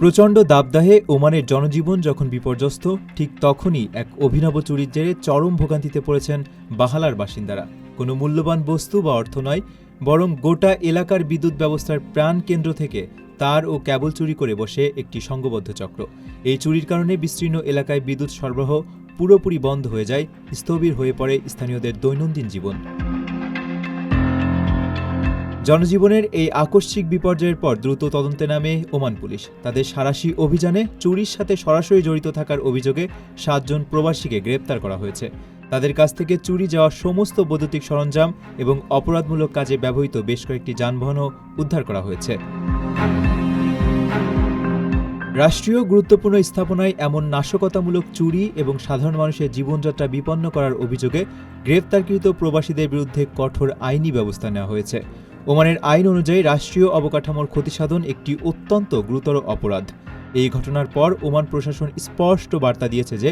প্রচণ্ড দাবদাহে ওমানের জনজীবন যখন বিপর্যস্ত, ঠিক তখনই এক অভিনব চুরির জেরে চরম ভোগান্তিতে পড়েছেন বাহালার বাসিন্দারা। কোনো মূল্যবান বস্তু বা অর্থ নয়, বরং গোটা এলাকার বিদ্যুৎ ব্যবস্থার প্রাণকেন্দ্র থেকে তার ও ক্যাবল চুরি করে বসে একটি সংঘবদ্ধ চক্র। এই চুরির কারণে বিস্তীর্ণ এলাকায় বিদ্যুৎ সরবরাহ পুরোপুরি বন্ধ হয়ে যায়, স্থবির হয়ে পড়ে স্থানীয়দের দৈনন্দিন জীবন। জনজীবনের এই আকস্মিক বিপর্যয়ের পর দ্রুত তদন্তে নামে ওমান পুলিশ। তাদের সাঁড়াশি অভিযানে চুরির সাথে সরাসরি জড়িত থাকার অভিযোগে 7 জন প্রবাসীকে গ্রেপ্তার করা হয়েছে। তাদের কাছ থেকে চুরি যাওয়া সমস্ত বৈদ্যুতিক সরঞ্জাম এবং অপরাধমূলক কাজে ব্যবহৃত বেশ কয়েকটি যানবাহনও উদ্ধার করা হয়েছে। রাষ্ট্রীয় গুরুত্বপূর্ণ স্থাপনায় এমন নাশকতামূলক চুরি এবং সাধারণ মানুষের জীবনযাত্রা বিপন্ন করার অভিযোগে গ্রেপ্তারকৃত প্রবাসীদের বিরুদ্ধে কঠোর আইনি ব্যবস্থা নেওয়া হয়েছে। ওমানের আইন অনুযায়ী রাষ্ট্রীয় অবকাঠামোর ক্ষতিসাধন একটি অত্যন্ত গুরুতর অপরাধ। এই ঘটনার পর ওমান প্রশাসন স্পষ্ট বার্তা দিয়েছে যে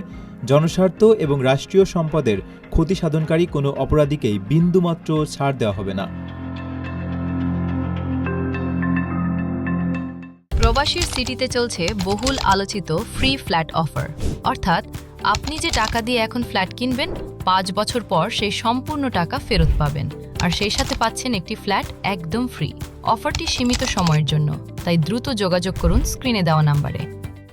জনস্বার্থ এবং রাষ্ট্রীয় সম্পদের ক্ষতি সাধনকারী কোনো অপরাধীকেই বিন্দুমাত্র ছাড় দেওয়া হবে না। প্রবাসীর সিটিতে চলছে বহুল আলোচিত ফ্রি ফ্ল্যাট অফার, অর্থাৎ আপনি যে টাকা দিয়ে এখন ফ্ল্যাট কিনবেন, 5 বছর পর সেই সম্পূর্ণ টাকা ফেরত পাবেন, আর সেই সাথে পাচ্ছেন একটি ফ্ল্যাট একদম ফ্রি। অফারটি সীমিত সময়ের জন্য, তাই দ্রুত যোগাযোগ করুন স্ক্রিনে দেওয়া নাম্বারে।